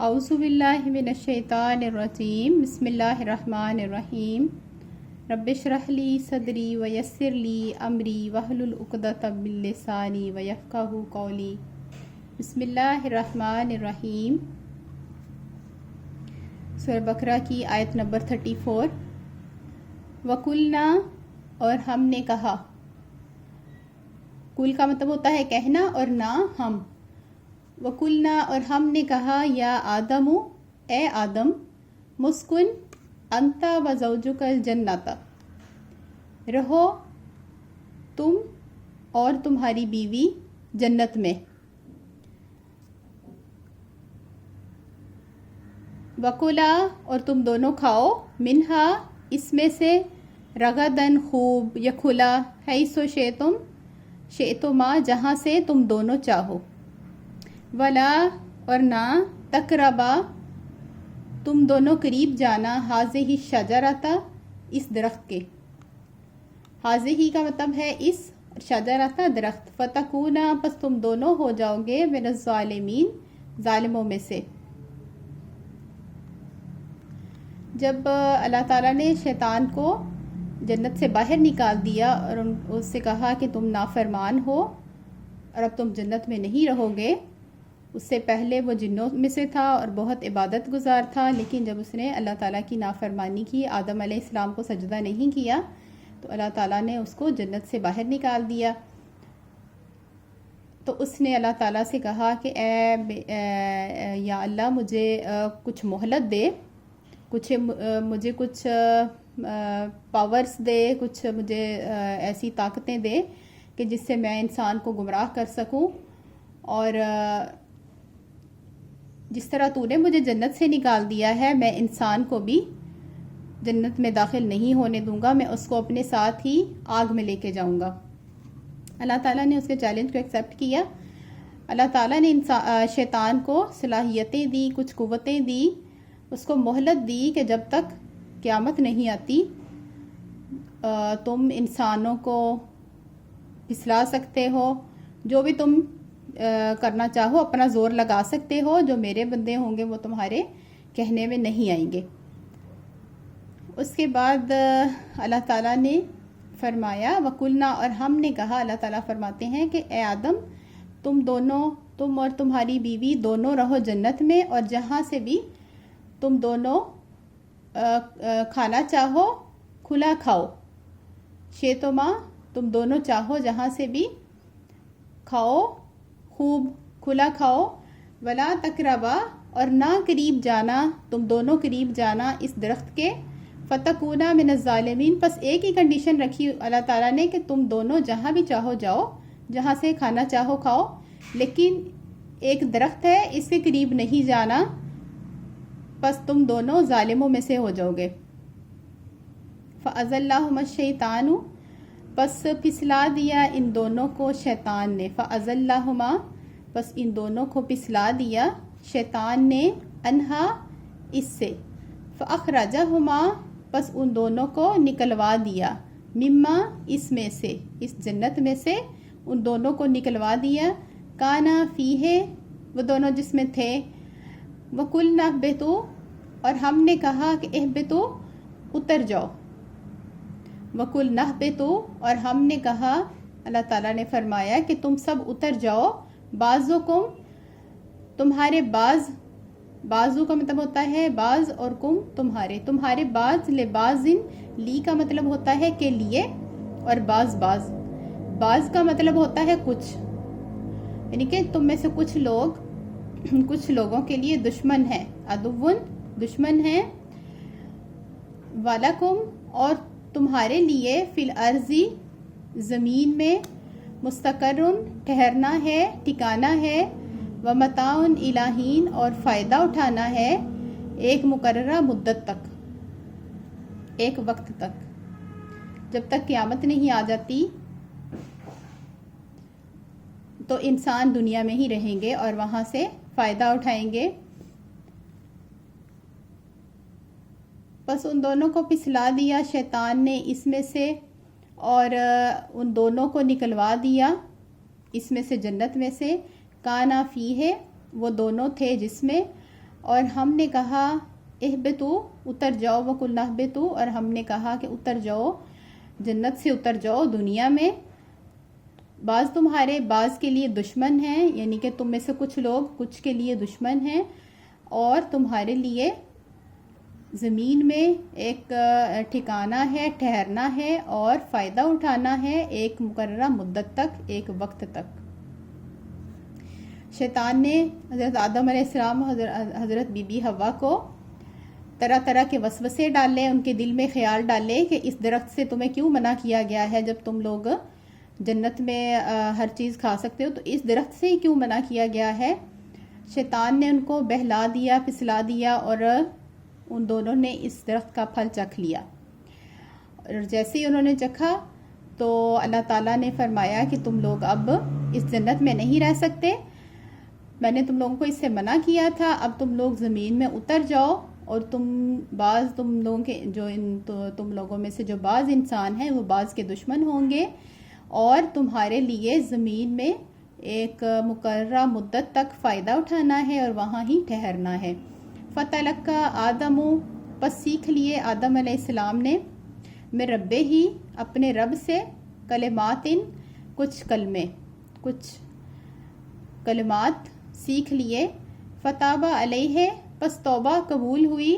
اعوذ باللہ من الشیطان الرجیم بسم اللہ الرحمن الرحیم رب اشرح لی صدری ویسر لی امری واحلل عقدۃ من لسانی ویفقہوا قولی بسم اللہ الرحمن الرحیم سورہ بقرہ کی آیت نمبر 34 وَقُلْنَا اور ہم نے کہا. کل کا مطلب ہوتا ہے کہنا اور نا ہم. وَقُلْنَا اور ہم نے کہا یا آدم اے آدم مسکن انت و زوجک الجنت رہو تم اور تمہاری بیوی جنت میں. وَكُلَا اور تم دونوں کھاؤ منہا اس میں سے رغدن خوب یا کھلا حیث شئتما جہاں سے تم دونوں چاہو. ولا اور نہ تقربا تم دونوں قریب جانا حاضہ شجرۃ اس درخت کے. حاضہ کا مطلب ہے اس، شجرۃ درخت. فتکونا پس تم دونوں ہو جاؤ گے من الظالمین ظالموں میں سے. جب اللہ تعالیٰ نے شیطان کو جنت سے باہر نکال دیا اور اس سے کہا کہ تم نافرمان ہو اور اب تم جنت میں نہیں رہو گے، اس سے پہلے وہ جنوں میں سے تھا اور بہت عبادت گزار تھا، لیکن جب اس نے اللہ تعالیٰ کی نافرمانی کی، آدم علیہ السلام کو سجدہ نہیں کیا، تو اللہ تعالیٰ نے اس کو جنت سے باہر نکال دیا. تو اس نے اللہ تعالیٰ سے کہا کہ یا اللہ مجھے کچھ مہلت دے، مجھے کچھ پاورز دے، کچھ مجھے ایسی طاقتیں دے کہ جس سے میں انسان کو گمراہ کر سکوں، اور جس طرح تو نے مجھے جنت سے نکال دیا ہے میں انسان کو بھی جنت میں داخل نہیں ہونے دوں گا، میں اس کو اپنے ساتھ ہی آگ میں لے کے جاؤں گا. اللہ تعالیٰ نے اس کے چیلنج کو ایکسیپٹ کیا. اللہ تعالیٰ نے شیطان کو صلاحیتیں دی، کچھ قوتیں دی، اس کو مہلت دی کہ جب تک قیامت نہیں آتی تم انسانوں کو پھسلا سکتے ہو، جو بھی تم کرنا چاہو اپنا زور لگا سکتے ہو، جو میرے بندے ہوں گے وہ تمہارے کہنے میں نہیں آئیں گے. اس کے بعد اللہ تعالیٰ نے فرمایا وَقُلْنَا اور ہم نے کہا. اللہ تعالیٰ فرماتے ہیں کہ اے آدم تم اور تمہاری بیوی دونوں رہو جنت میں، اور جہاں سے بھی تم دونوں کھانا چاہو کھلا کھاؤ. شئتما تم دونوں چاہو جہاں سے بھی کھاؤ، خوب کھلا کھاؤ. ولا تقربا اور نہ قریب جانا، تم دونوں قریب جانا اس درخت کے. فتکونا من الظالمین پس ایک ہی کنڈیشن رکھی اللہ تعالیٰ نے کہ تم دونوں جہاں بھی چاہو جاؤ، جہاں سے کھانا چاہو کھاؤ، لیکن ایک درخت ہے اس کے قریب نہیں جانا، پس تم دونوں ظالموں میں سے ہو جاؤ گے. فَأَزَلَّهُمَا الشَّيْطَانُ پس پھسلا دیا ان دونوں کو شیطان نے. فَأَزَلَّهُمَا پس ان دونوں کو پھسلا دیا شیطان نے انہا اس سے. فَأَخْرَجَهُمَا پس ان دونوں کو نکلوا دیا مما اس میں سے، اس جنت میں سے ان دونوں کو نکلوا دیا. کانا فیہ وہ دونوں جس میں تھے. وَقُلْنَا اهْبِطُوا اور ہم نے کہا کہ اہبطوا اتر جاؤ. وَقُلْنَا اهْبِطُوا اور ہم نے کہا، اللہ تعالیٰ نے فرمایا کہ تم سب اتر جاؤ. بعضکم تمہارے بازو کا مطلب ہوتا ہے بعض، اور کم تمہارے بعض لبازن لی کا مطلب ہوتا ہے کہ لیے، اور بعض کا مطلب ہوتا ہے کچھ، یعنی کہ تم میں سے کچھ لوگوں کے لیے دشمن ہیں. عدوٌ دشمن ہیں. وَلَكُمْ اور تمہارے لیے فی الارض زمین میں مستقرٌ ٹھہرنا ہے، ٹھکانا ہے. ومتاع الی حین اور فائدہ اٹھانا ہے ایک مقررہ مدت تک، ایک وقت تک، جب تک قیامت نہیں آ جاتی تو انسان دنیا میں ہی رہیں گے اور وہاں سے فائدہ اٹھائیں گے. بس ان دونوں کو پھسلا دیا شیطان نے اس میں سے، اور ان دونوں کو نکلوا دیا اس میں سے، جنت میں سے. کانا فی ہے وہ دونوں تھے جس میں اور ہم نے کہا اہبتو اتر جاؤ، وقلنا اہبتو، اور ہم نے کہا کہ اتر جاؤ، جنت سے اتر جاؤ دنیا میں، بعض تمہارے بعض کے لیے دشمن ہیں، یعنی کہ تم میں سے کچھ لوگ کچھ کے لیے دشمن ہیں، اور تمہارے لیے زمین میں ایک ٹھکانہ ہے، ٹھہرنا ہے اور فائدہ اٹھانا ہے ایک مقررہ مدت تک، ایک وقت تک۔ شیطان نے حضرت آدم علیہ السلام، حضرت بی بی حوا کو طرح طرح کے وسوسے ڈالے، ان کے دل میں خیال ڈالے کہ اس درخت سے تمہیں کیوں منع کیا گیا ہے، جب تم لوگ جنت میں ہر چیز کھا سکتے ہو تو اس درخت سے ہی کیوں منع کیا گیا ہے۔ شیطان نے ان کو بہلا دیا، پھسلا دیا، اور ان دونوں نے اس درخت کا پھل چکھ لیا، اور جیسے ہی انہوں نے چکھا تو اللہ تعالیٰ نے فرمایا کہ تم لوگ اب اس جنت میں نہیں رہ سکتے، میں نے تم لوگوں کو اس سے منع کیا تھا، اب تم لوگ زمین میں اتر جاؤ، اور تم لوگوں کے تم لوگوں میں سے جو بعض انسان ہیں وہ بعض کے دشمن ہوں گے، اور تمہارے لیے زمین میں ایک مقررہ مدت تک فائدہ اٹھانا ہے اور وہاں ہی ٹھہرنا ہے۔ فتلقى آدم، پس سیکھ لیے آدم علیہ السلام نے، من ربہ ہی، اپنے رب سے، کلمات، کچھ کلمے، کچھ کلمات سیکھ لیے، فتاب علیہ، پس توبہ قبول ہوئی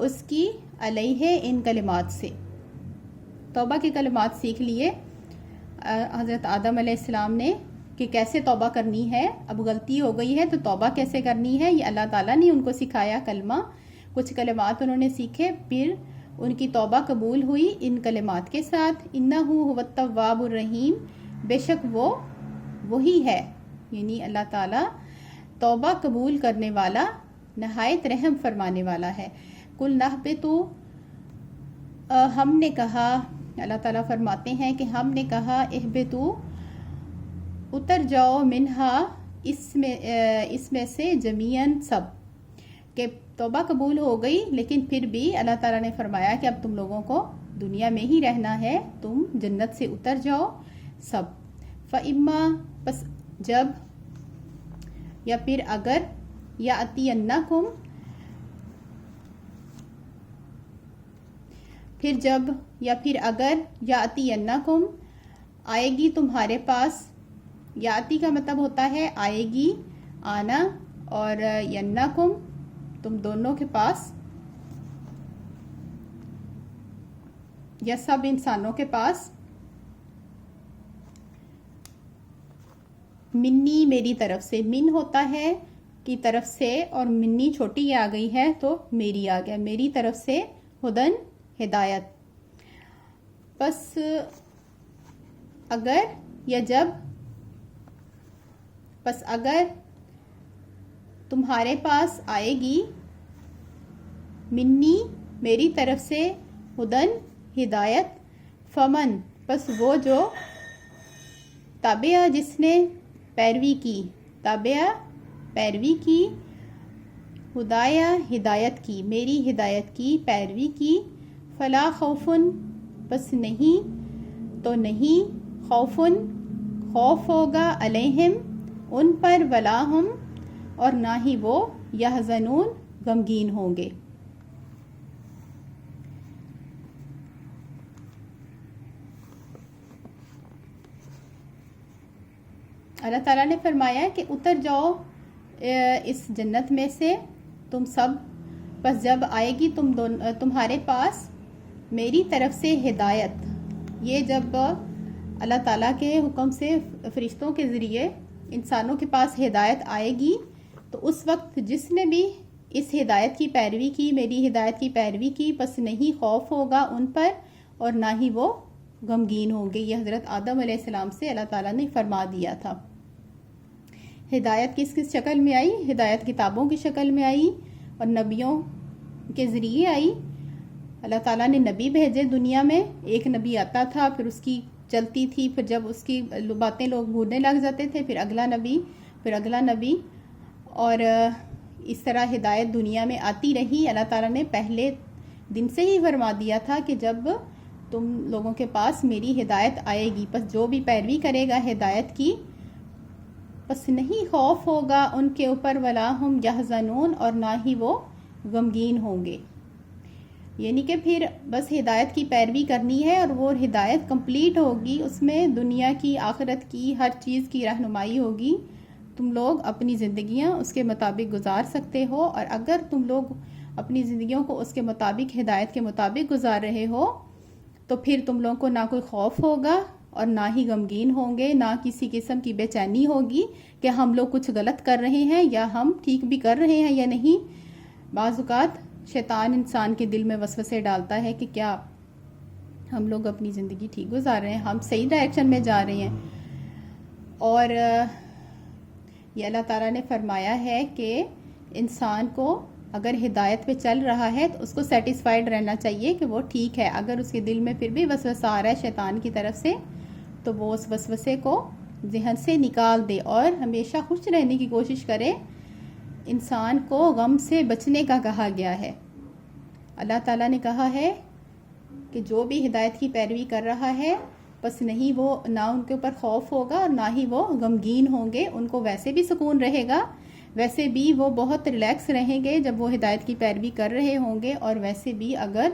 اس کی، علیہ، ان کلمات سے، توبہ کے کلمات سیکھ لیے حضرت آدم علیہ السلام نے کہ کیسے توبہ کرنی ہے، اب غلطی ہو گئی ہے تو توبہ کیسے کرنی ہے، یہ اللہ تعالیٰ نے ان کو سکھایا کلمہ، کچھ کلمات انہوں نے سیکھے، پھر ان کی توبہ قبول ہوئی ان کلمات کے ساتھ۔ انہ هو التواب الرحیم، بے شک وہ وہی ہے، یعنی اللہ تعالیٰ توبہ قبول کرنے والا، نہایت رحم فرمانے والا ہے۔ قلنا اہبطوا، ہم نے کہا، اللہ تعالیٰ فرماتے ہیں کہ ہم نے کہا اہبطوا، اتر جاؤ، منہا، اس میں سے، جمیعاً، سب، کہ توبہ قبول ہو گئی لیکن پھر بھی اللہ تعالیٰ نے فرمایا کہ اب تم لوگوں کو دنیا میں ہی رہنا ہے، تم جنت سے اتر جاؤ سب۔ فَإِمَّا، پس جب یا پھر اگر، یَأْتِیَنَّکُم، پھر جب یا پھر اگر، یَأْتِیَنَّکُم، آئے گی تمہارے پاس، یاتی کا مطلب ہوتا ہے آئے گی، آنا، اور ینکم، تم دونوں کے پاس یا سب انسانوں کے پاس، منی، میری طرف سے، من ہوتا ہے کی طرف سے، اور منی چھوٹی آ گئی ہے تو میری آ گیا، میری طرف سے، ہدن، ہدایت۔ بس اگر یا جب، پس اگر تمہارے پاس آئے گی، منی، میری طرف سے، ہدن، ہدایت، فمن، پس وہ جو، تابعہ، جس نے پیروی کی، تابعہ، پیروی کی، ہدایہ، ہدایت کی، میری ہدایت کی، پیروی کی، فلا خوفن، پس نہیں تو نہیں، خوفن، خوف ہوگا، علیہم، ان پر، ولا ہم، اور نہ ہی وہ، یحزنون، غمگین ہوں گے۔ اللہ تعالیٰ نے فرمایا کہ اتر جاؤ اس جنت میں سے تم سب، بس جب آئے گی تمہارے پاس میری طرف سے ہدایت، یہ جب اللہ تعالیٰ کے حکم سے فرشتوں کے ذریعے انسانوں کے پاس ہدایت آئے گی، تو اس وقت جس نے بھی اس ہدایت کی پیروی کی، میری ہدایت کی پیروی کی، پس نہیں خوف ہوگا ان پر اور نہ ہی وہ غمگین ہوں گے۔ یہ حضرت آدم علیہ السلام سے اللہ تعالیٰ نے فرما دیا تھا۔ ہدایت کس کس شکل میں آئی؟ ہدایت کتابوں کی شکل میں آئی اور نبیوں کے ذریعے آئی۔ اللہ تعالیٰ نے نبی بھیجے دنیا میں، ایک نبی آتا تھا، پھر اس کی چلتی تھی، پھر جب اس کی باتیں لوگ بھولنے لگ جاتے تھے، پھر اگلا نبی، پھر اگلا نبی، اور اس طرح ہدایت دنیا میں آتی رہی۔ اللہ تعالیٰ نے پہلے دن سے ہی فرما دیا تھا کہ جب تم لوگوں کے پاس میری ہدایت آئے گی، پس جو بھی پیروی کرے گا ہدایت کی، بس نہیں خوف ہوگا ان کے اوپر ولا ہم یحزنون اور نہ ہی وہ غمگین ہوں گے. یعنی کہ پھر بس ہدایت کی پیروی کرنی ہے اور وہ ہدایت کمپلیٹ ہوگی, اس میں دنیا کی آخرت کی ہر چیز کی رہنمائی ہوگی. تم لوگ اپنی زندگیاں اس کے مطابق گزار سکتے ہو, اور اگر تم لوگ اپنی زندگیوں کو اس کے مطابق ہدایت کے مطابق گزار رہے ہو تو پھر تم لوگوں کو نہ کوئی خوف ہوگا اور نہ ہی غمگین ہوں گے, نہ کسی قسم کی بے چینی ہوگی کہ ہم لوگ کچھ غلط کر رہے ہیں یا ہم ٹھیک بھی کر رہے ہیں یا نہیں. بعض اوقات شیطان انسان کے دل میں وسوسے ڈالتا ہے کہ کیا ہم لوگ اپنی زندگی ٹھیک گزار رہے ہیں, ہم صحیح ڈائریکشن میں جا رہے ہیں. اور یہ اللہ تعالیٰ نے فرمایا ہے کہ انسان کو اگر ہدایت پہ چل رہا ہے تو اس کو سیٹسفائیڈ رہنا چاہیے کہ وہ ٹھیک ہے. اگر اس کے دل میں پھر بھی وسوسہ آ رہا ہے شیطان کی طرف سے تو وہ اس وسوسے کو ذہن سے نکال دے اور ہمیشہ خوش رہنے کی کوشش کرے. انسان کو غم سے بچنے کا کہا گیا ہے. اللہ تعالیٰ نے کہا ہے کہ جو بھی ہدایت کی پیروی کر رہا ہے بس نہیں وہ نہ ان کے اوپر خوف ہوگا اور نہ ہی وہ غمگین ہوں گے. ان کو ویسے بھی سکون رہے گا, ویسے بھی وہ بہت ریلیکس رہیں گے جب وہ ہدایت کی پیروی کر رہے ہوں گے. اور ویسے بھی اگر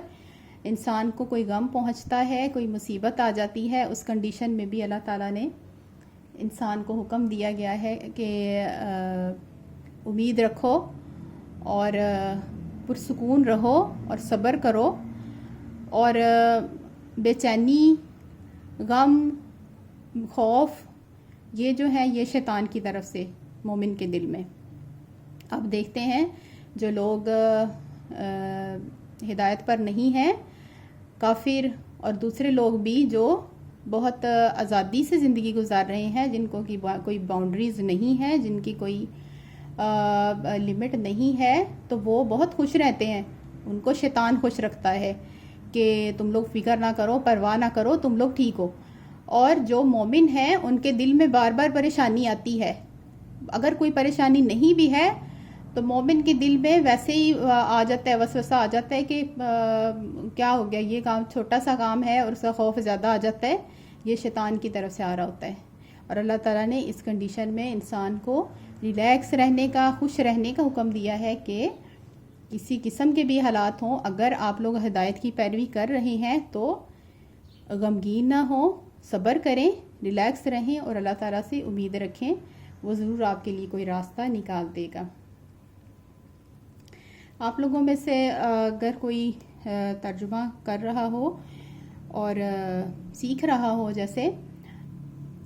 انسان کو کوئی غم پہنچتا ہے, کوئی مصیبت آ جاتی ہے, اس کنڈیشن میں بھی اللہ تعالیٰ نے انسان کو حکم دیا گیا ہے کہ امید رکھو اور پرسکون رہو اور صبر کرو. اور بے چینی, غم, خوف یہ جو ہے یہ شیطان کی طرف سے مومن کے دل میں. اب دیکھتے ہیں جو لوگ ہدایت پر نہیں ہیں, کافر اور دوسرے لوگ بھی جو بہت آزادی سے زندگی گزار رہے ہیں, جن کو کوئی باؤنڈریز نہیں ہے, جن کی کوئی لمٹ نہیں ہے, تو وہ بہت خوش رہتے ہیں. ان کو شیطان خوش رکھتا ہے کہ تم لوگ فکر نہ کرو, پرواہ نہ کرو, تم لوگ ٹھیک ہو. اور جو مومن ہیں ان کے دل میں بار بار پریشانی آتی ہے. اگر کوئی پریشانی نہیں بھی ہے تو مومن کے دل میں ویسے ہی آ جاتا ہے, وسوسہ آ جاتا ہے کہ کیا ہو گیا, یہ کام چھوٹا سا کام ہے اور اس کا خوف زیادہ آ جاتا ہے. یہ شیطان کی طرف سے آ رہا ہوتا ہے. اور اللہ تعالیٰ نے اس کنڈیشن میں انسان کو ریلیکس رہنے کا, خوش رہنے کا حکم دیا ہے کہ کسی قسم کے بھی حالات ہوں, اگر آپ لوگ ہدایت کی پیروی کر رہے ہیں تو غمگین نہ ہوں, صبر کریں, ریلیکس رہیں اور اللہ تعالیٰ سے امید رکھیں, وہ ضرور آپ کے لیے کوئی راستہ نکال دے گا. آپ لوگوں میں سے اگر کوئی ترجمہ کر رہا ہو اور سیکھ رہا ہو جیسے,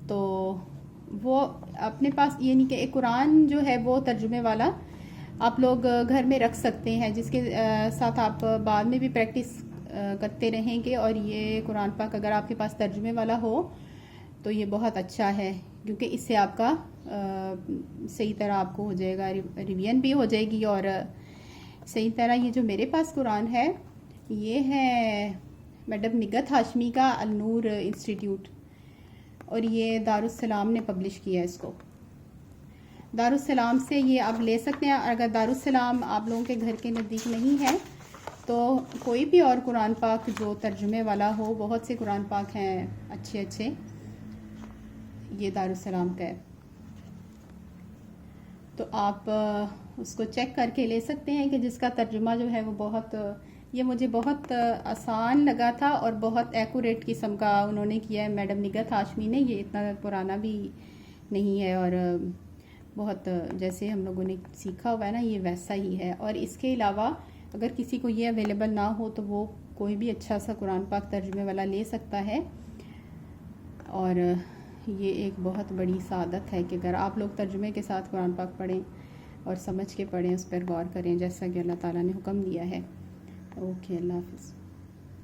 تو وہ اپنے پاس یعنی کہ ایک قرآن جو ہے وہ ترجمے والا آپ لوگ گھر میں رکھ سکتے ہیں, جس کے ساتھ آپ بعد میں بھی پریکٹس کرتے رہیں گے. اور یہ قرآن پاک اگر آپ کے پاس ترجمے والا ہو تو یہ بہت اچھا ہے, کیونکہ اس سے آپ کا صحیح طرح آپ کو ہو جائے گا, ریویژن بھی ہو جائے گی اور صحیح طرح. یہ جو میرے پاس قرآن ہے یہ ہے میڈم نگہت ہاشمی کا النور انسٹیٹیوٹ, اور یہ دارالسلام نے پبلش کیا ہے اس کو. دارالسلام سے یہ آپ لے سکتے ہیں. اگر دارالسلام آپ لوگوں کے گھر کے نزدیک نہیں ہے تو کوئی بھی اور قرآن پاک جو ترجمے والا ہو, بہت سے قرآن پاک ہیں اچھے اچھے, یہ دارالسلام کا ہے, تو آپ اس کو چیک کر کے لے سکتے ہیں کہ جس کا ترجمہ جو ہے وہ بہت, یہ مجھے بہت آسان لگا تھا اور بہت ایکوریٹ قسم کا انہوں نے کیا ہے میڈم نگہت ہاشمی نے. یہ اتنا پرانا بھی نہیں ہے اور بہت جیسے ہم لوگوں نے سیکھا ہوا ہے نا, یہ ویسا ہی ہے. اور اس کے علاوہ اگر کسی کو یہ اویلیبل نہ ہو تو وہ کوئی بھی اچھا سا قرآن پاک ترجمے والا لے سکتا ہے. اور یہ ایک بہت بڑی سعادت ہے کہ اگر آپ لوگ ترجمے کے ساتھ قرآن پاک پڑھیں اور سمجھ کے پڑھیں, اس پر غور کریں جیسا کہ اللہ تعالیٰ نے حکم دیا ہے. اوکے, اللہ حافظ.